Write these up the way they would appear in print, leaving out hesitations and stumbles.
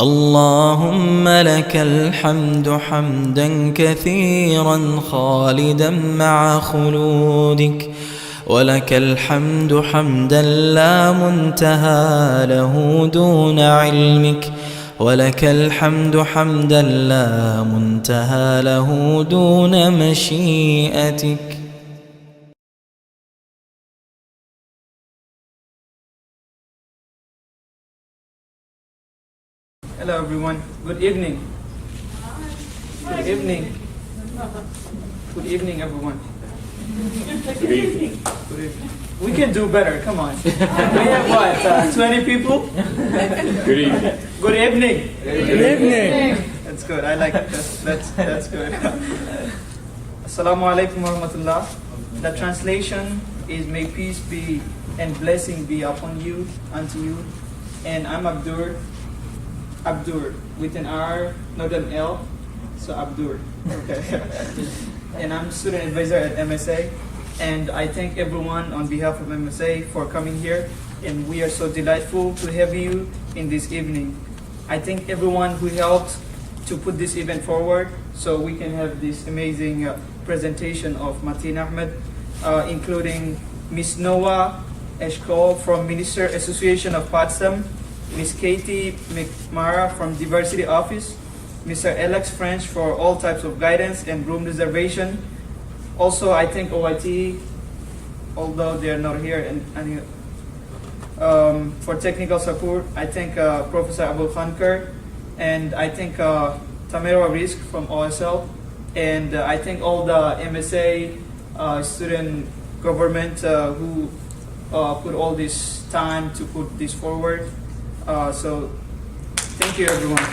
اللهم لك الحمد حمدا كثيرا خالدا مع خلودك، ولك الحمد حمدا لا منتهى له دون علمك، ولك الحمد حمدا لا منتهى له دون مشيئتك. Hello everyone. Good evening. Good evening. Good evening everyone. Good evening. Good evening. We can do better, come on. We have what, 20 people? Good evening. Good evening. Good evening. That's good, I like it. That's good. Assalamu alaikum wa rahmatullah. The translation is may peace be and blessing be upon you, unto you. And I'm Abdur with an R, not an L, so Abdur. Okay. And I'm student advisor at MSA, and I thank everyone on behalf of MSA for coming here, and we are so delightful to have you in this evening. I thank everyone who helped to put this event forward so we can have this amazing presentation of Mateen Ahmed, including Ms. Noah Eshkol from Minister Association of Potsdam, Ms. Katie McMara from Diversity Office, Mr. Alex French for all types of guidance and room reservation. Also, I thank OIT, although they are not here, for technical support. I thank Professor Abul Khankar, and I thank Tamira Risk from OSL, and I thank all the MSA student government who put all this time to put this forward. So thank you everyone.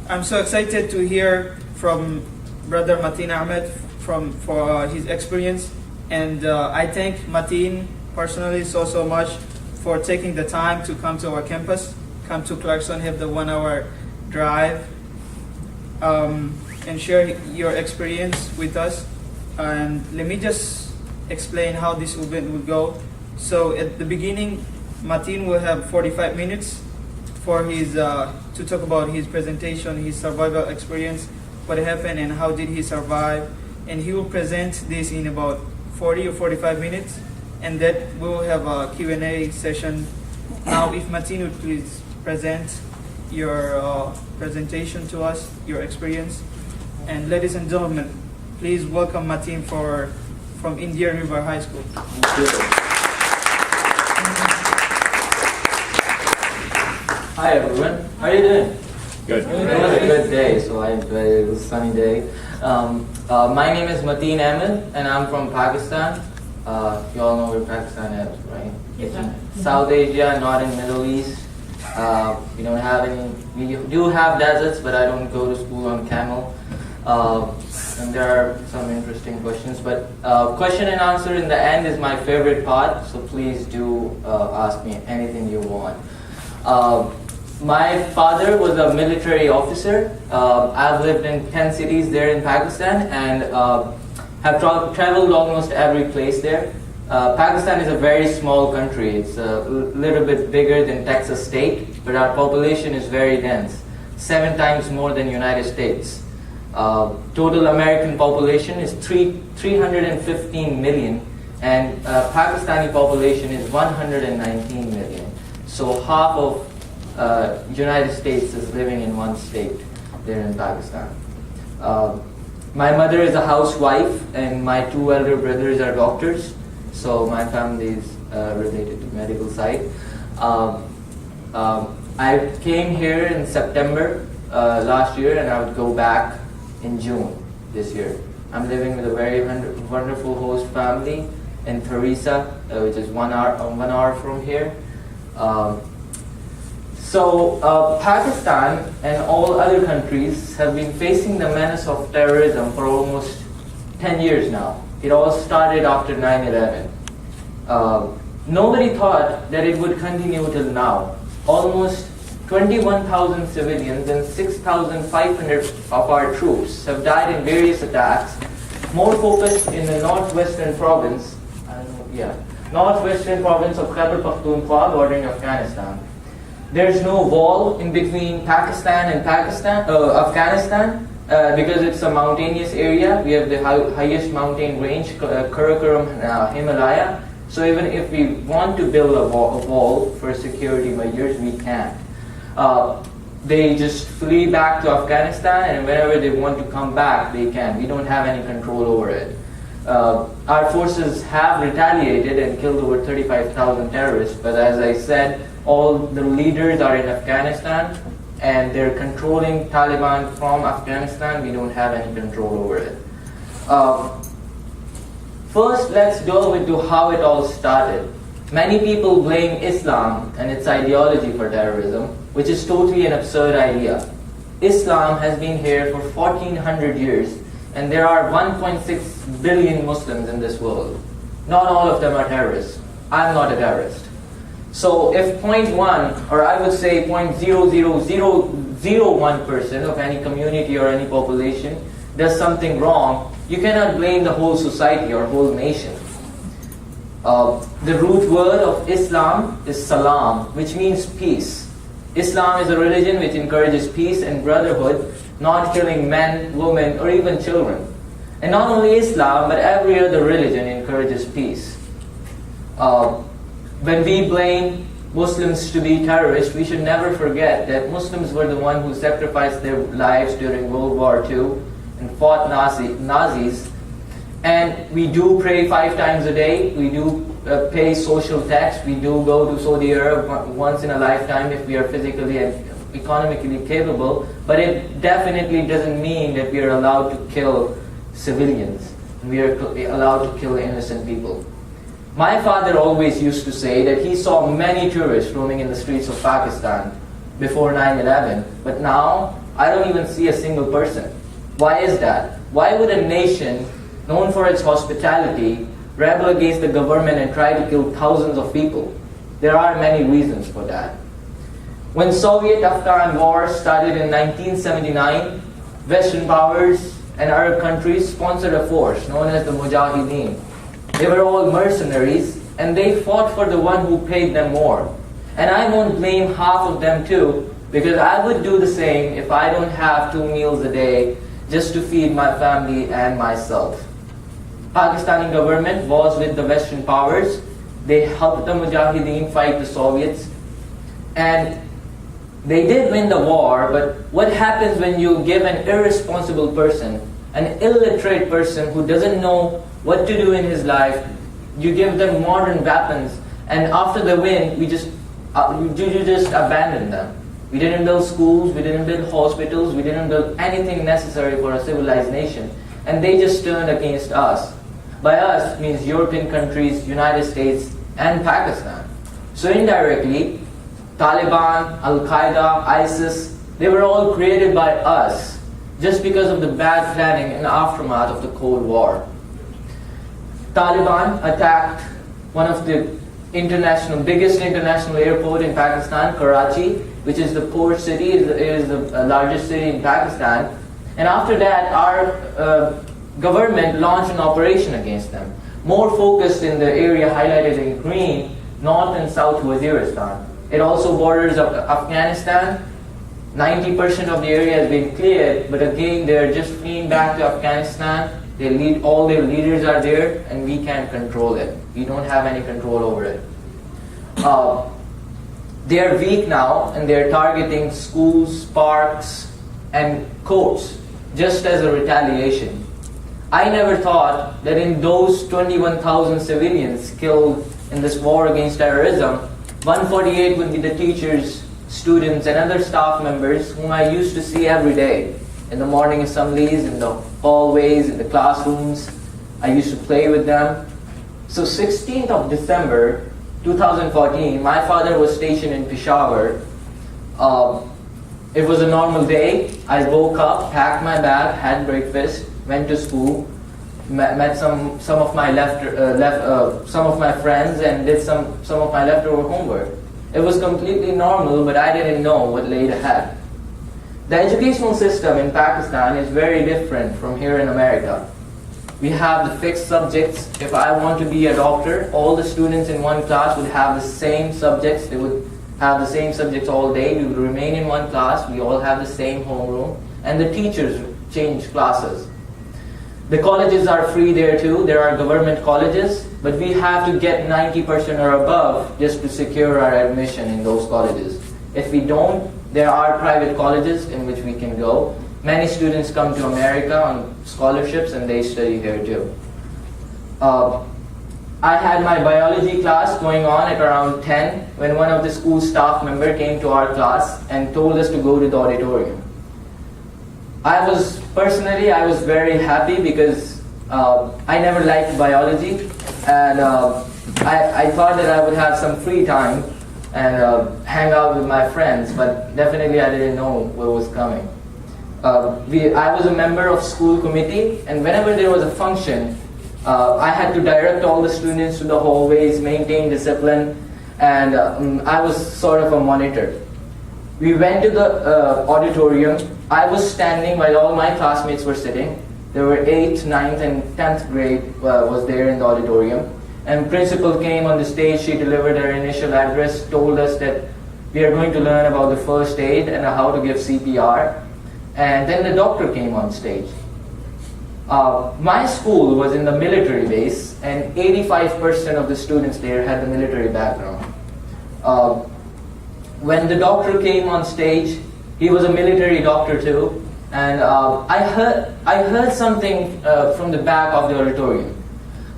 I'm so excited to hear from Brother Mateen Ahmed for his experience, and I thank Mateen personally so much for taking the time to come to our campus, come to Clarkson, have the 1 hour drive, and share your experience with us. And let me just explain how this event will go. So at the beginning, Mateen will have 45 minutes for his to talk about his presentation, his survival experience, what happened and how did he survive, and he will present this in about 40 or 45 minutes, and that we will have a Q&A session. Now, if Mateen would please present your presentation to us, your experience, and ladies and gentlemen, please welcome Mateen from Indian River High School. Hi everyone, how are you doing? Good. It was a good day, so I enjoyed it. It was a sunny day. My name is Mateen Ahmed, and I'm from Pakistan. You all know where Pakistan is, right? Yes. South Asia, not in Middle East. We don't have any. We do have deserts, but I don't go to school on camel. And there are some interesting questions, but question and answer in the end is my favorite part, so please do ask me anything you want. My father was a military officer. I've lived in 10 cities there in Pakistan, and have traveled almost every place there. Pakistan is a very small country. It's a little bit bigger than Texas state, but our population is very dense, 7 times more than United States. Total American population is 315 million, and Pakistani population is 119 million. So half of United States is living in one state there in Pakistan. My mother is a housewife, and my 2 elder brothers are doctors, so my family is related to medical side. I came here in September last year, and I would go back in June this year. I'm living with a very wonderful host family in Theresa, which is 1 hour from here. Pakistan and all other countries have been facing the menace of terrorism for almost 10 years now. It all started after 9/11. Nobody thought that it would continue till now. Almost 21,000 civilians and 6,500 of our troops have died in various attacks, more focused in the northwestern province, northwestern province of Khyber Pakhtunkhwa bordering Afghanistan. There's no wall in between Pakistan and Afghanistan because it's a mountainous area. We have the highest mountain range, Karakoram Himalaya. So even if we want to build a wall for security measures, we can. They just flee back to Afghanistan, and whenever they want to come back, they can. We don't have any control over it. Our forces have retaliated and killed over 35,000 terrorists, but as I said, all the leaders are in Afghanistan, and they're controlling Taliban from Afghanistan. We don't have any control over it. First, let's delve into how it all started. Many people blame Islam and its ideology for terrorism, which is totally an absurd idea. Islam has been here for 1400 years, and there are 1.6 billion Muslims in this world. Not all of them are terrorists. I'm not a terrorist. So if 0.1, or I would say 0.00001% of any community or any population does something wrong, you cannot blame the whole society or whole nation. The root word of Islam is salam, which means peace. Islam is a religion which encourages peace and brotherhood, not killing men, women, or even children. And not only Islam, but every other religion encourages peace. When we blame Muslims to be terrorists, we should never forget that Muslims were the ones who sacrificed their lives during World War II and fought Nazis. And we do pray 5 times a day. We do pay social tax. We do go to Saudi Arabia once in a lifetime if we are physically and economically capable. But it definitely doesn't mean that we are allowed to kill civilians. We are allowed to kill innocent people. My father always used to say that he saw many tourists roaming in the streets of Pakistan before 9/11, but now I don't even see a single person. Why is that? Why would a nation known for its hospitality rebel against the government and try to kill thousands of people? There are many reasons for that. When Soviet-Afghan war started in 1979, Western powers and Arab countries sponsored a force known as the Mujahideen. They were all mercenaries, and they fought for the one who paid them more. And I won't blame half of them too, because I would do the same if I don't have 2 meals a day just to feed my family and myself. Pakistani government was with the Western powers. They helped the Mujahideen fight the Soviets, and they did win the war. But what happens when you give an irresponsible person, an illiterate person who doesn't know what to do in his life, you give them modern weapons, and after the win, you just abandon them. We didn't build schools, we didn't build hospitals, we didn't build anything necessary for a civilized nation, and they just turned against us. By us means European countries, United States, and Pakistan. So indirectly, Taliban, Al-Qaeda, ISIS, they were all created by us just because of the bad planning and aftermath of the Cold War. Taliban attacked one of the biggest international airport in Pakistan, Karachi, which is the port city, is the largest city in Pakistan. And after that, our government launched an operation against them, more focused in the area highlighted in green, North and South Waziristan. It also borders Afghanistan. 90% of the area has been cleared, but again, they're just fleeing back to Afghanistan. All their leaders are there, and we can't control it. We don't have any control over it. They are weak now, and they're targeting schools, parks, and courts, just as a retaliation. I never thought that in those 21,000 civilians killed in this war against terrorism, 148 would be the teachers, students, and other staff members whom I used to see every day. In the morning assemblies, in the hallways, in the classrooms. I used to play with them. So 16th of December 2014, my father was stationed in Peshawar. It was a normal day. I woke up, packed my bag, had breakfast, went to school, met some of my friends, and did some of my leftover homework. It was completely normal, but I didn't know what lay ahead. The educational system in Pakistan is very different from here in America. we have the fixed subjects. If I want to be a doctor, all the students in one class would have the same subjects. They would have the same subjects all day. We would remain in one class. We all have the same homeroom. And the teachers change classes. The colleges are free there too. There are government colleges, but we have to get 90% or above just to secure our admission in those colleges. If we don't, there are private colleges in which we can go. Many students come to America on scholarships and they study here too. I had my biology class going on at around 10 when one of the school staff members came to our class and told us to go to the auditorium. I was very happy because I never liked biology, and I thought that I would have some free time and hang out with my friends, but definitely I didn't know what was coming. I was a member of school committee, and whenever there was a function, I had to direct all the students to the hallways, maintain discipline, and I was sort of a monitor. We went to the auditorium. I was standing while all my classmates were sitting. There were 8th, 9th, and 10th grade was there in the auditorium. And principal came on the stage. She delivered her initial address, told us that we are going to learn about the first aid and how to give CPR. And then the doctor came on stage. My school was in the military base, and 85% of the students there had the military background. When the doctor came on stage, he was a military doctor too, and I heard something from the back of the auditorium.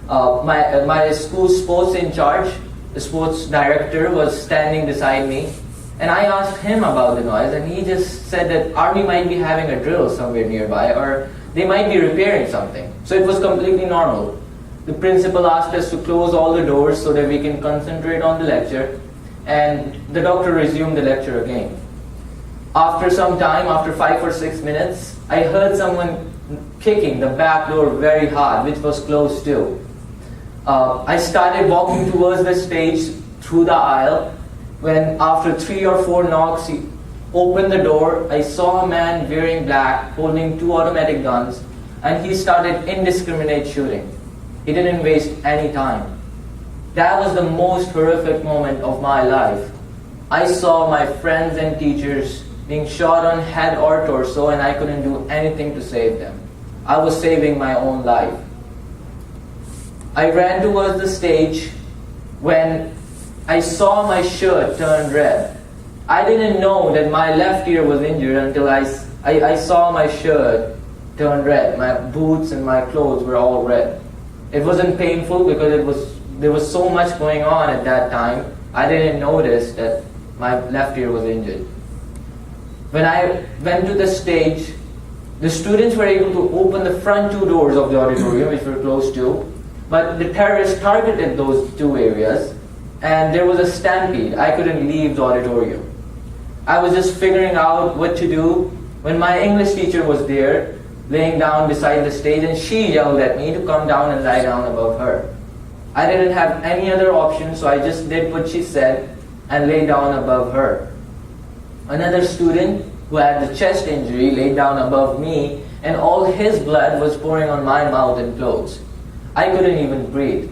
My school sports in charge, the sports director, was standing beside me, and I asked him about the noise, and he just said that Army might be having a drill somewhere nearby, or they might be repairing something. So it was completely normal. The principal asked us to close all the doors so that we can concentrate on the lecture, and the doctor resumed the lecture again. After some time, after 5 or 6 minutes, I heard someone kicking the back door very hard, which was closed too. I started walking towards the stage through the aisle, when after 3 or 4 knocks, he opened the door. I saw a man wearing black, holding 2 automatic guns, and he started indiscriminate shooting. He didn't waste any time. That was the most horrific moment of my life. I saw my friends and teachers being shot on head or torso, and I couldn't do anything to save them. I was saving my own life. I ran towards the stage when I saw my shirt turn red. I didn't know that my left ear was injured until I saw my shirt turn red. My boots and my clothes were all red. It wasn't painful because there was so much going on at that time. I didn't notice that my left ear was injured. When I went to the stage, the students were able to open the front 2 doors of the auditorium, which were closed too, but the terrorists targeted those 2 areas, and there was a stampede. I couldn't leave the auditorium. I was just figuring out what to do when my English teacher was there, laying down beside the stage, and she yelled at me to come down and lie down above her. I didn't have any other option, so I just did what she said and lay down above her. Another student who had the chest injury lay down above me, and all his blood was pouring on my mouth and clothes. I couldn't even breathe.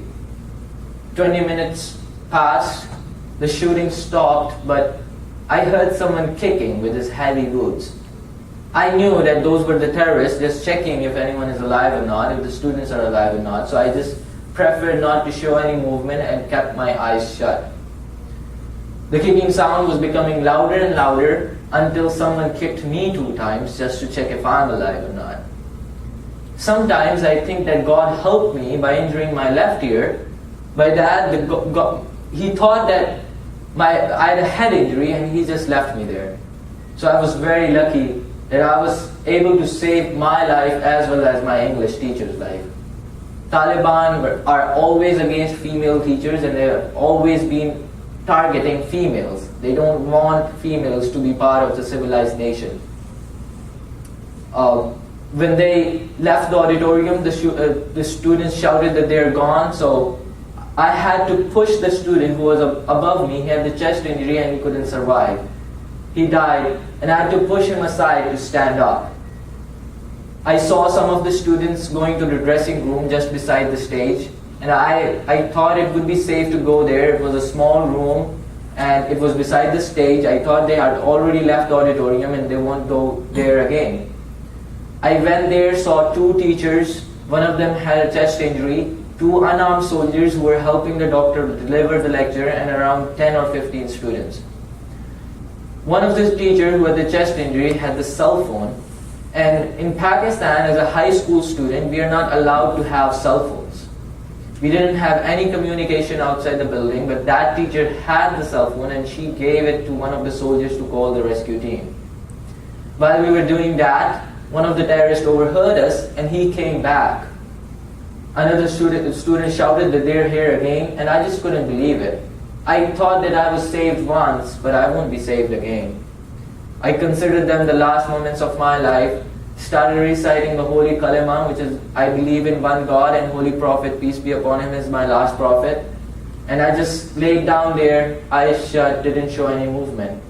20 minutes passed, the shooting stopped, but I heard someone kicking with his heavy boots. I knew that those were the terrorists just checking if anyone is alive or not, if the students are alive or not, so I just preferred not to show any movement and kept my eyes shut. The kicking sound was becoming louder and louder until someone kicked me 2 times just to check if I'm alive or not. Sometimes I think that God helped me by injuring my left ear. By that, he thought that I had a head injury and he just left me there. So I was very lucky that I was able to save my life as well as my English teacher's life. Taliban are always against female teachers, and they've always been targeting females. They don't want females to be part of the civilized nation. When they left the auditorium, the students shouted that they're gone, so I had to push the student who was above me. He had the chest injury and he couldn't survive. He died, and I had to push him aside to stand up. I saw some of the students going to the dressing room just beside the stage, and I thought it would be safe to go there. It was a small room and it was beside the stage. I thought they had already left the auditorium and they won't go there again. I went there, saw two teachers. One of them had a chest injury, two unarmed soldiers who were helping the doctor deliver the lecture, and around 10 or 15 students. One of the teachers who had the chest injury had the cell phone, and in Pakistan, as a high school student, we are not allowed to have cell phones. We didn't have any communication outside the building, but that teacher had the cell phone and she gave it to one of the soldiers to call the rescue team. While we were doing that, one of the terrorists overheard us and he came back. Another student shouted that they're here again, and I just couldn't believe it. I thought that I was saved once, but I won't be saved again. I considered them the last moments of my life, started reciting the Holy Kalima, which is, I believe in one God, and Holy Prophet, peace be upon him, is my last prophet. And I just laid down there, eyes shut, didn't show any movement.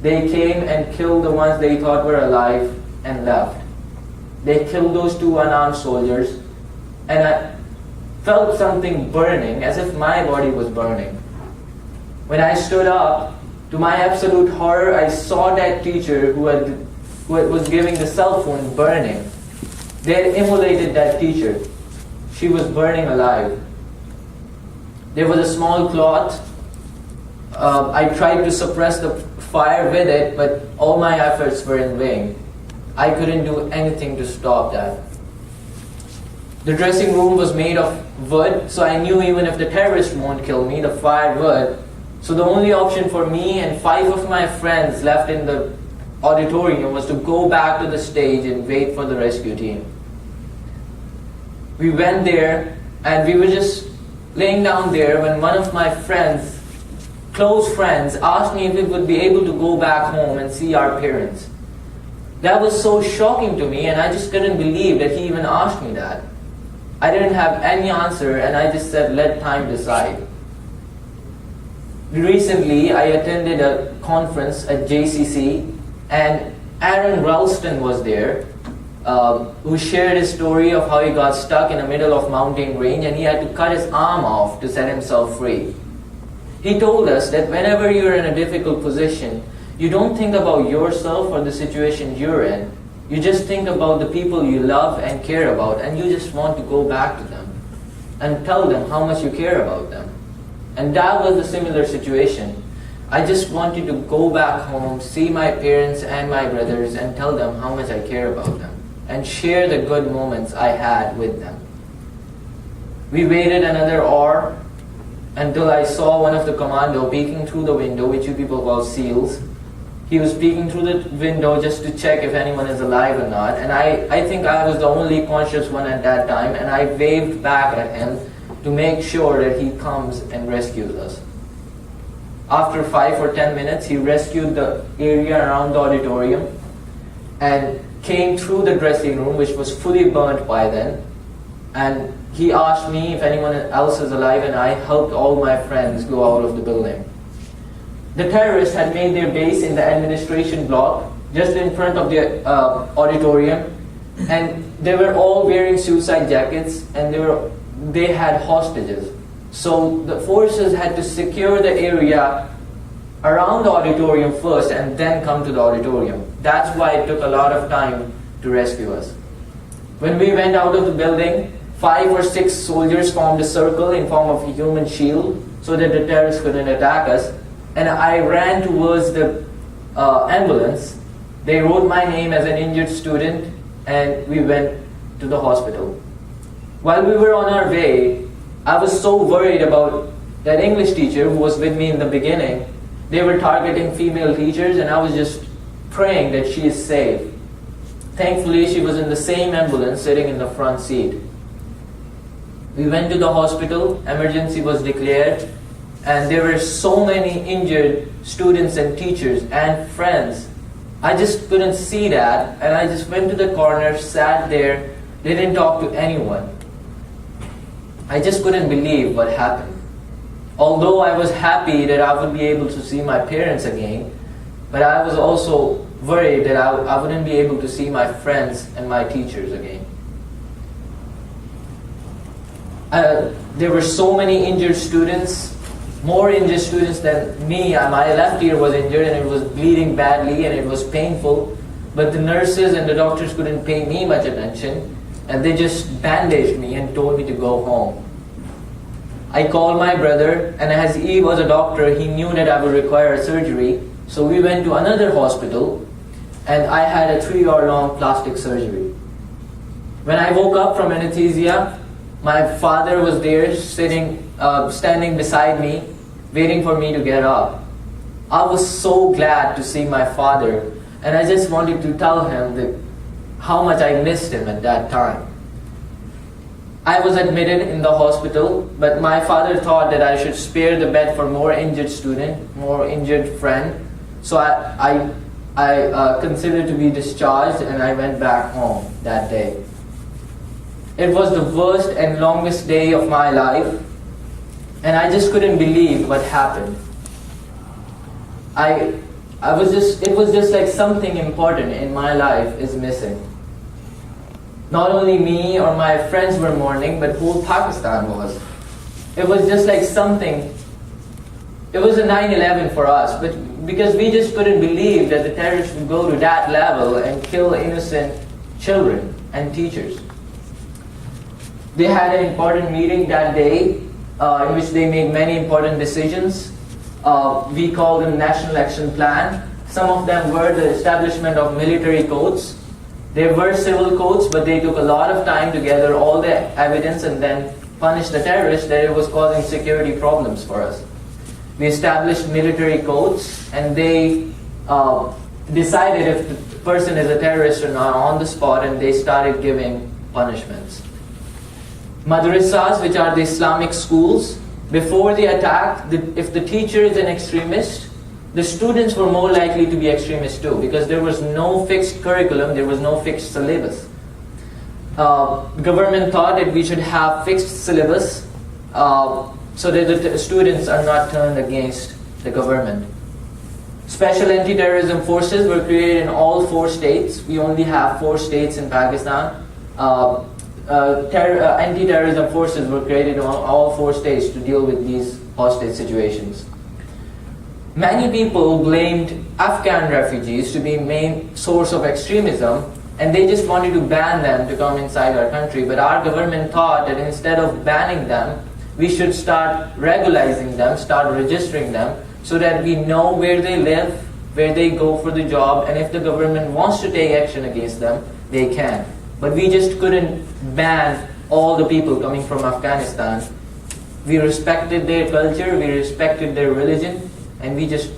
They came and killed the ones they thought were alive and left. They killed those two unarmed soldiers, and I felt something burning, as if my body was burning. When I stood up, to my absolute horror, I saw that teacher who was giving the cell phone burning. They had immolated that teacher. She was burning alive. There was a small cloth. I tried to suppress the fire with it, but all my efforts were in vain. I couldn't do anything to stop that. The dressing room was made of wood, so I knew even if the terrorist won't kill me, the fire would. So the only option for me and 5 of my friends left in the auditorium was to go back to the stage and wait for the rescue team. We went there and we were just laying down there when one of my friends, close friends, asked me if we would be able to go back home and see our parents. That was so shocking to me, and I just couldn't believe that he even asked me that. I didn't have any answer, and I just said, let time decide. Recently, I attended a conference at JCC, and Aaron Ralston was there, who shared his story of how he got stuck in the middle of mountain range and he had to cut his arm off to set himself free. He told us that whenever you're in a difficult position, you don't think about yourself or the situation you're in. You just think about the people you love and care about, and you just want to go back to them and tell them how much you care about them. And that was a similar situation. I just wanted to go back home, see my parents and my brothers, and tell them how much I care about them, and share the good moments I had with them. We waited another hour until I saw one of the commando peeking through the window, which you people call SEALs. He was peeking through the window just to check if anyone is alive or not, and I think I was the only conscious one at that time, and I waved back at him to make sure that he comes and rescues us. After 5 or 10 minutes, he rescued the area around the auditorium and came through the dressing room, which was fully burnt by then, and he asked me if anyone else is alive, and I helped all my friends go out of the building. The terrorists had made their base in the administration block, just in front of the auditorium, and they were all wearing suicide jackets, and they had hostages. So the forces had to secure the area around the auditorium first and then come to the auditorium. That's why it took a lot of time to rescue us. When we went out of the building, 5 or 6 soldiers formed a circle in form of a human shield so that the terrorists couldn't attack us. And I ran towards the ambulance. They wrote my name as an injured student, and we went to the hospital. While we were on our way, I was so worried about that English teacher who was with me in the beginning. They were targeting female teachers, and I was just praying that she is safe. Thankfully, she was in the same ambulance sitting in the front seat. We went to the hospital, emergency was declared, and there were so many injured students and teachers and friends. I just couldn't see that, and I just went to the corner, sat there, didn't talk to anyone. I just couldn't believe what happened. Although I was happy that I would be able to see my parents again, but I was also worried that I wouldn't be able to see my friends and my teachers again. There were so many injured students, more injured students than me. My left ear was injured and it was bleeding badly and it was painful. But the nurses and the doctors couldn't pay me much attention, and they just bandaged me and told me to go home. I called my brother, and as he was a doctor, he knew that I would require a surgery. So we went to another hospital, and I had a 3-hour-long plastic surgery. When I woke up from anesthesia, my father was there standing beside me, waiting for me to get up. I was so glad to see my father, and I just wanted to tell him that how much I missed him at that time. I was admitted in the hospital, but my father thought that I should spare the bed for more injured student, more injured friend. So I considered to be discharged, and I went back home that day. It was the worst and longest day of my life, and I just couldn't believe what happened. It was just like something important in my life is missing. Not only me or my friends were mourning, but whole Pakistan was. It was just like something. It was a 9/11 for us, but because we just couldn't believe that the terrorists would go to that level and kill innocent children and teachers. They had an important meeting that day in which they made many important decisions. We called them National Action Plan. Some of them were the establishment of military codes. There were civil codes, but they took a lot of time to gather all the evidence and then punish the terrorists that it was causing security problems for us. We established military codes, and they decided if the person is a terrorist or not on the spot, and they started giving punishments. Madrasas, which are the Islamic schools, before the attack, if the teacher is an extremist, the students were more likely to be extremists too, because there was no fixed curriculum, there was no fixed syllabus. Government thought that we should have fixed syllabus so that the students are not turned against the government. Special anti-terrorism forces were created in all 4 states. We only have 4 states in Pakistan. Anti-terrorism forces were created in all 4 states to deal with these hostage situations. Many people blamed Afghan refugees to be main source of extremism, and they just wanted to ban them to come inside our country. But our government thought that instead of banning them, we should start regularizing them, start registering them, so that we know where they live, where they go for the job, and if the government wants to take action against them, they can. But we just couldn't ban all the people coming from Afghanistan. We respected their culture, we respected their religion, and we just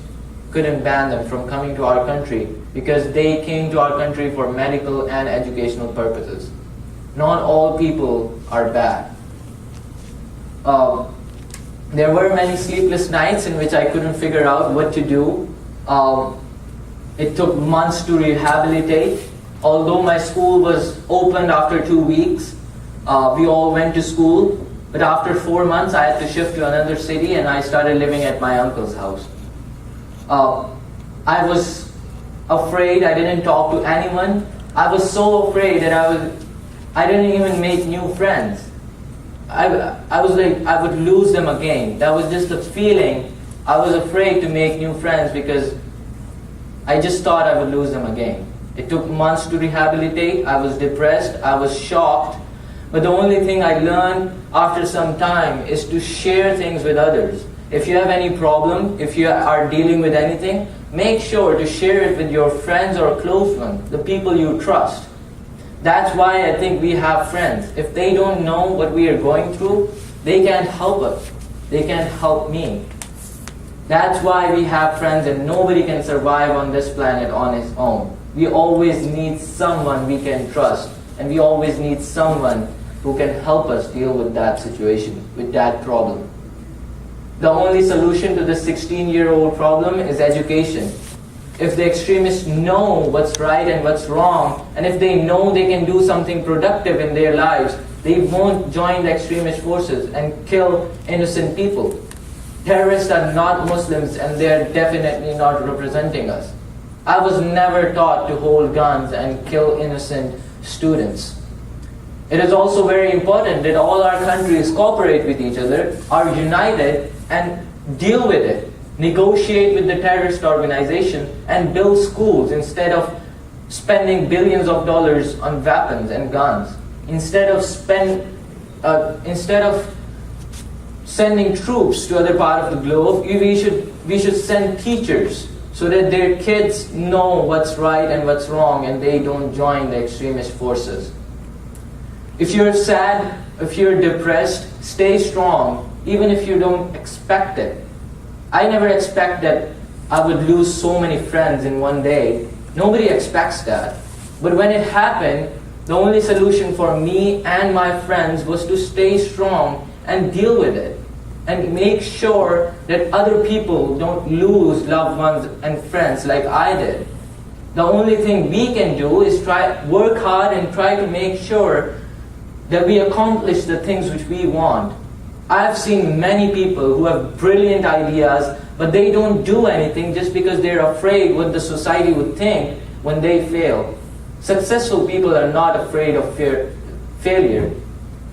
couldn't ban them from coming to our country because they came to our country for medical and educational purposes. Not all people are bad. There were many sleepless nights in which I couldn't figure out what to do. It took months to rehabilitate. Although my school was opened after 2 weeks, we all went to school, but after 4 months I had to shift to another city and I started living at my uncle's house. I was afraid, I didn't talk to anyone. I was so afraid that I didn't even make new friends. I was like, I would lose them again. That was just the feeling. I was afraid to make new friends because I just thought I would lose them again. It took months to rehabilitate. I was depressed. I was shocked. But the only thing I learned after some time is to share things with others. If you have any problem, if you are dealing with anything, make sure to share it with your friends or close ones, the people you trust. That's why I think we have friends. If they don't know what we are going through, they can't help us. They can't help me. That's why we have friends, and nobody can survive on this planet on his own. We always need someone we can trust, and we always need someone who can help us deal with that situation, with that problem. The only solution to the 16-year-old problem is education. If the extremists know what's right and what's wrong, and if they know they can do something productive in their lives, they won't join the extremist forces and kill innocent people. Terrorists are not Muslims, and they're definitely not representing us. I was never taught to hold guns and kill innocent students. It is also very important that all our countries cooperate with each other, are united, and deal with it. Negotiate with the terrorist organization and build schools instead of spending billions of dollars on weapons and guns. Instead of sending troops to other part of the globe, we should send teachers so that their kids know what's right and what's wrong and they don't join the extremist forces. If you're sad, if you're depressed, stay strong, even if you don't expect it. I never expect that I would lose so many friends in one day. Nobody expects that. But when it happened, the only solution for me and my friends was to stay strong and deal with it, and make sure that other people don't lose loved ones and friends like I did. The only thing we can do is work hard and try to make sure that we accomplish the things which we want. I've seen many people who have brilliant ideas, but they don't do anything just because they're afraid what the society would think when they fail. Successful people are not afraid of failure.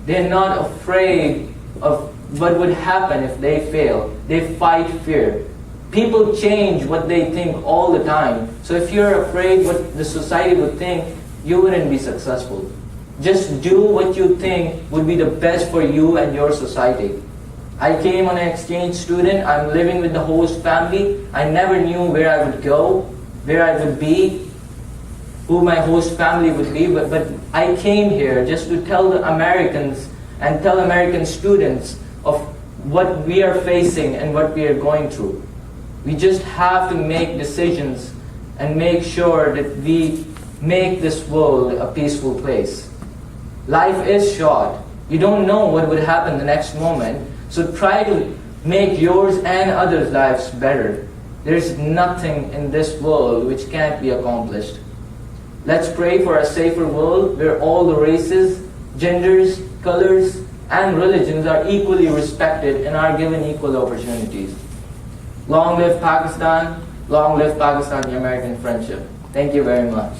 They're not afraid of what would happen if they fail. They fight fear. People change what they think all the time. So if you're afraid what the society would think, you wouldn't be successful. Just do what you think would be the best for you and your society. I came on an exchange student. I'm living with the host family. I never knew where I would go, where I would be, who my host family would be, but I came here just to tell the Americans and tell American students of what we are facing and what we are going through. We just have to make decisions and make sure that we make this world a peaceful place. Life is short. You don't know what would happen the next moment, so try to make yours and others' lives better. There is nothing in this world which can't be accomplished. Let's pray for a safer world where all the races, genders, colors, and religions are equally respected and are given equal opportunities. Long live Pakistan, long live Pakistani-American friendship. Thank you very much.